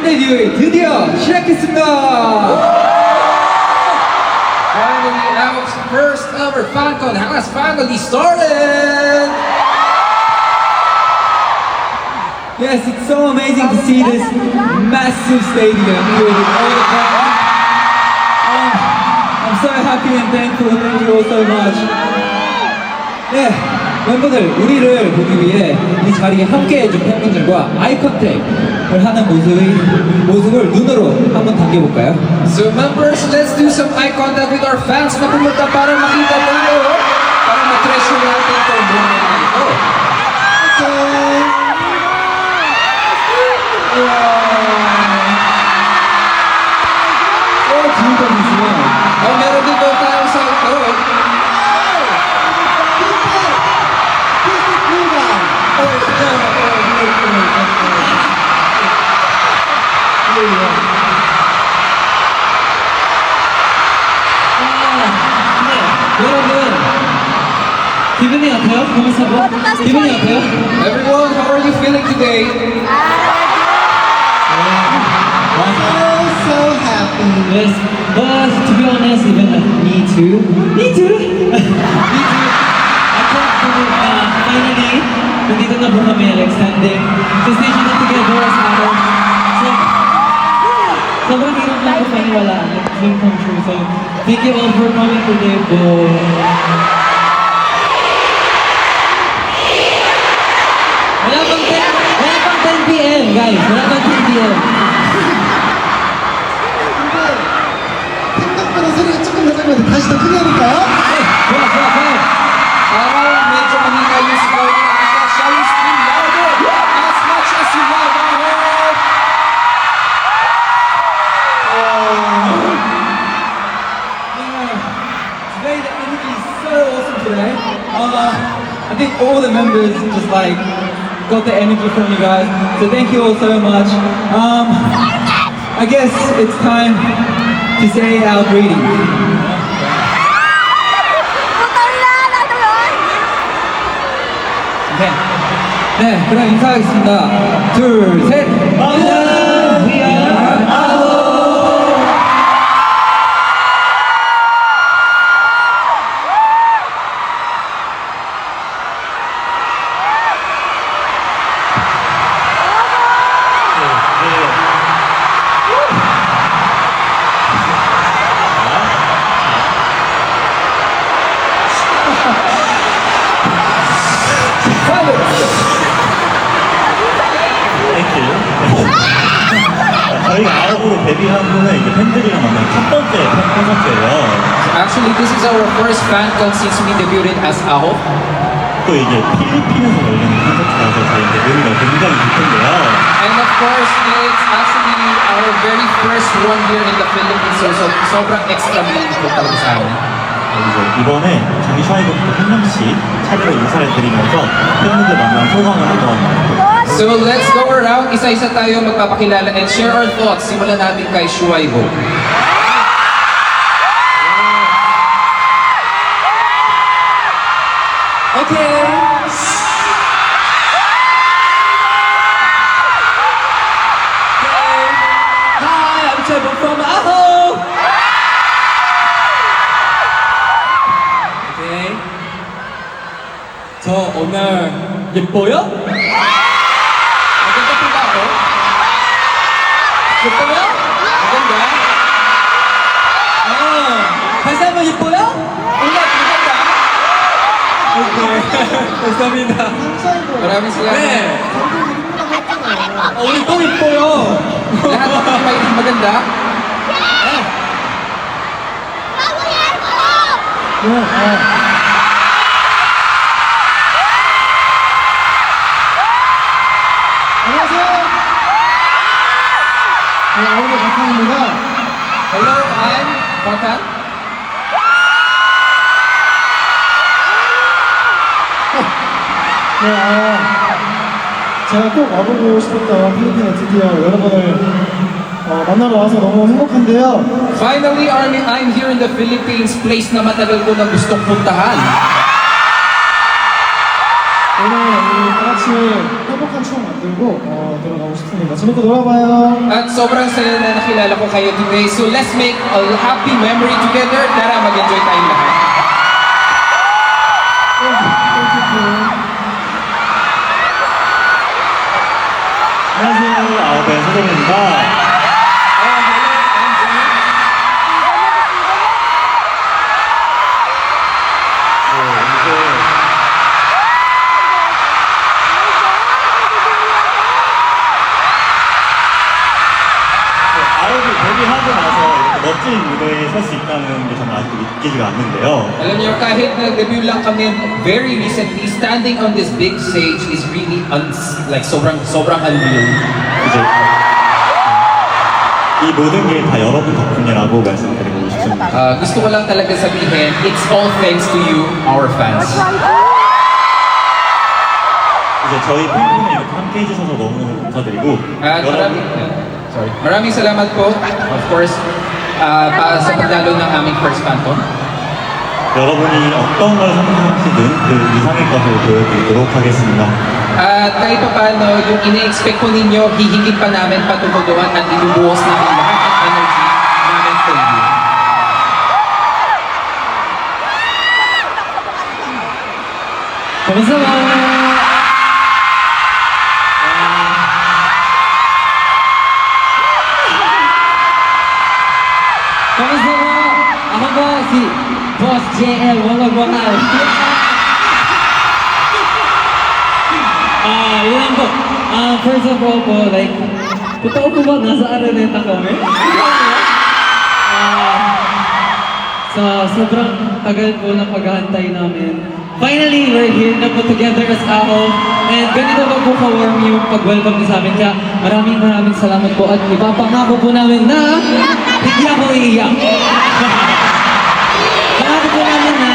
팬데뷔 드디어 시작했습니다. Finally, our first ever FanCon has finally started! Yes, it's so amazing to see this massive stadium filled with all the fans. I'm so happy and thankful. Thank you all so much. 네, 멤버들, 우리를 보기 위해 이 자리에 함께해준 팬분들과 아이 컨택을 하는 모습을 눈으로 한번 당겨볼까요? So members, let's do some eye contact with our fans na pumunta para makita tayo, para ma-treasure natin itong moment na ito. Okay. Meron din daw tayong sa ito. 여러분, 기분이 어때요? 보면서 기분이 어때요? Everyone, how are you feeling today? So happy. Yes, but to be honest, even me too. Me too. me too. I can't believe finally nandito na po kami like standing the station na together as ano. So, sobrang hirap lang po paniwalaan. Like, dream come true. So, thank you all for coming today po. Wala pang 10 p.m. guys. Wala pang 10 p.m. 생각보다 소리가 조금 나가면 다시 더 크게 해볼까요? Medyo mahina yung sigaw niya. Shall we scream louder? As much as you love our heart! Today the energy is so awesome today. I think all the members just like got the energy from you guys. So thank you all so much. I guess it's time to say our greeting. 네, 그럼 인사하겠습니다. 둘, 셋. We are AHO. 저희가 아홉으로 데뷔한 후는 이제 팬들이랑 만난 첫 번째 콘서트예요. Actually, this is our first FanCon since we debuted as AHO. 또 이제 필리핀에서 열리는 콘서트라서 저희 이제 의미가 굉장히 깊은데요. And of course, it's actually our very first one here in the Philippines. So sobrang extra meaningful talaga sa amin. 이제 이번에 장기 샤이부터 한 명씩 차례로 인사를 드리면서 팬분들 만난 소감을 한번 So let's go around. Isa-isa tayo magpapakilala and share our thoughts. Simulan natin kay Shuaibo. Okay. Hi, I'm Chebo from AHO. Okay. 저 오늘 예뻐요? Maganda po ba ako? 예뻐요? Maganda? 다시 한번 예뻐요? Ulat, maganda? 오케이. 감사합니다. Maraming salamat. 네. 우리 또 예뻐요. Lahat ng may maganda? 안녕하세요. 네, 아우의 박한입니다. Hello, I'm Bakan. 네, 제가 꼭 와보고 싶었던 필리핀에 드디어 여러분을 만나러 와서 너무 행복한데요. Finally, I'm here in the Philippines, place na matagal ko na gustong puntahan. 오늘 우리 다 같이 행복한 추억 만들고 들어가고 싶습니다. 재밌게 놀아봐요. At sobrang saya na nakilala ko kayo today. So let's make a happy memory together. Tara, mag-enjoy tayong lahat. 안녕하세요. 아홉의 소정입니다. 아홉이 데뷔하고 나서 이렇게 멋진 무대에 설 수 있다는 게 저는 아직도 믿기지가 않는데요. Alam niyo, kahit nag-debut lang kami very recently, standing on this big stage is really like sobrang unreal. 이제 이 모든 게 다 여러분 덕분이라고 말씀드리고 싶습니다. Gusto ko lang talaga sabihin, it's all thanks to you, our fans. 이제 저희 팬분이 이렇게 함께 해주셔서 너무너무 감사드리고 At maraming salamat po, of course, sa pagdalo ng aming first Phantom. 여러분이 어떤 걸 선택하시든 그 이상의 것을 보여드리도록 하겠습니다. At kahit pa paano, yung ina-expect ko ninyo, hihigit pa namin patutuduan at inubuhos namin lahat ng energy namin for you. 감사합니다. 감사합니다. Ako po si Boss JL Walagwangal. Yun lang po. First of all po, like, totoo po ba nasa Araneta kami? Sa sobrang tagal po ng paghahantay namin. Finally, we're here na po together as AHO. And ganito ba po ka-warm yung pag-welcome niyo sa amin. Kaya maraming salamat po. At ipapangako po namin na hindi ako iiyak. Pangako po namin na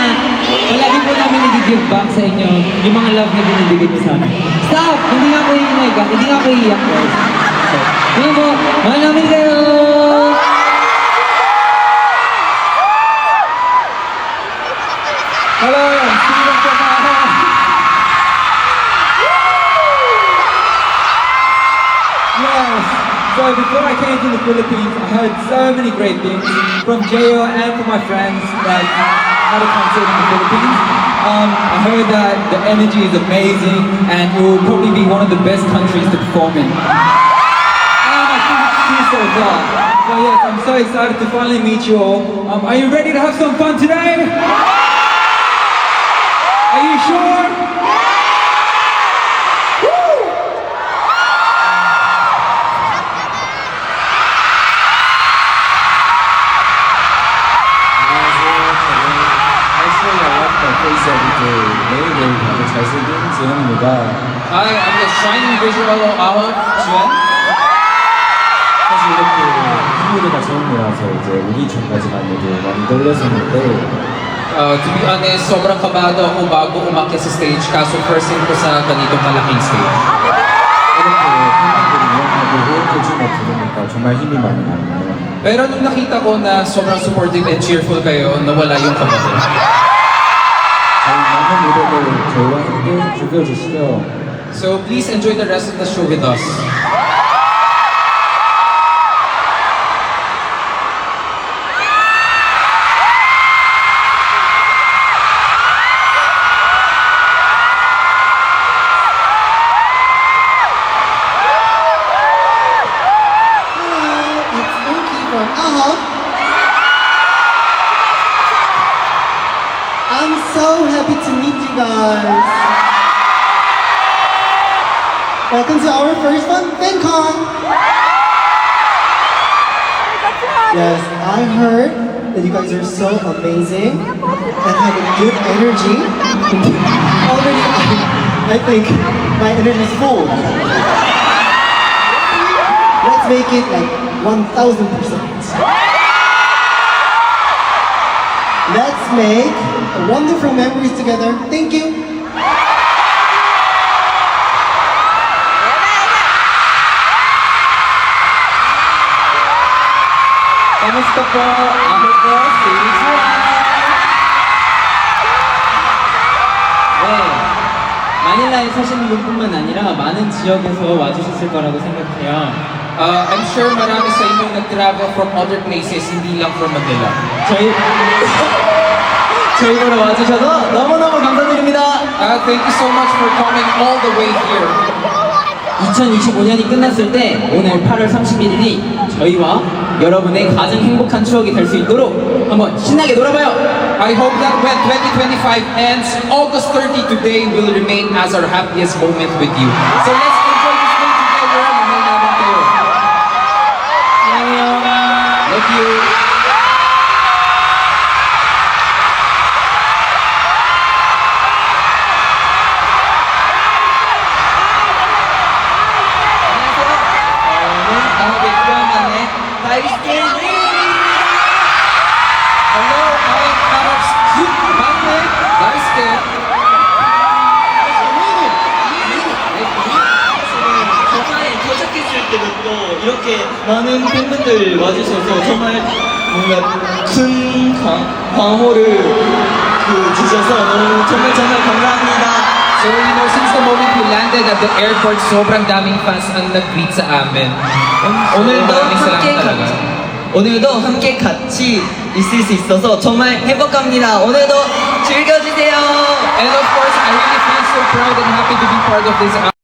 palagi po namin i-give back sa inyo yung mga love na binibigay niyo sa amin. Stop! Hindi nga po iiyak. Hindi nga po iiyak, guys. Yun po, mahal namin kayo! Hello, Steven Pagano. Yes. So before I came to the Philippines, I heard so many great things from JO and from my friends that had a concert in the Philippines. I heard that the energy is amazing and it will probably be one of the best countries to perform in. And I think it's true so far. So yes, I'm so excited to finally meet you all. Are you ready to have some fun today? Are you sure? Hi, I'm the shining visual AHO, Juan. 사실 이렇게 팬무대가 처음이라서 이제 오디션까지 갔는데 많이 떨렸었는데 To be honest, sobrang kabado ako bago umakyat sa stage, kaso first time ko sa ganitong malaking stage. 이렇게 팬분들이 응원하고 호응해주는 거 들으니까 정말 힘이 많이 나네요. Pero nung nakita ko na sobrang supportive and cheerful kayo, nawala yung kabado. 저희 많은 무대를 저희와 함께 즐겨주시죠. So please enjoy the rest of the show with us. It's Monkey from AHO. I'm so happy to meet you guys. Welcome to our first one, FanCon. Yes, I heard that you guys are so amazing and have a good energy. Already, I think my energy is full. Let's make it like 1000%. Let's make wonderful memories together. Thank you. Kamusta po? Ako po si Juan. Well, Manila 우리나라에 사시는 분뿐만 아니라 많은 지역에서 와주셨을 거라고 생각해요. I'm sure marami sa inyo nag-travel from other places, hindi lang from Manila. 저희 보러 와주셔서 너무너무 감사드립니다. Thank you so much for coming all the way here. 2025년이 끝났을 때 오늘 8월 31일이 저희와 여러분의 가장 행복한 추억이 될 수 있도록 한번 신나게 놀아봐요. I hope that when 2025 ends, August 30 today will remain as our happiest moment with you. So let's enjoy this day together. Mahal namin kayo. Love you. Hello, I'm Arab's cute 막내 나이스게. 정말 도착했을 때도 또 이렇게 많은 팬분들 와주셔서 정말 뭔가 큰 광호를 주셔서 너무 정말 감사합니다. So you know, since the moment we landed at the airport, sobrang daming fans ang nag-greet sa amin. 오늘도 함께 같이 있을 수 있어서 정말 행복합니다. 오늘도 즐겨주세요. And of course, I really feel so proud and happy to be part of this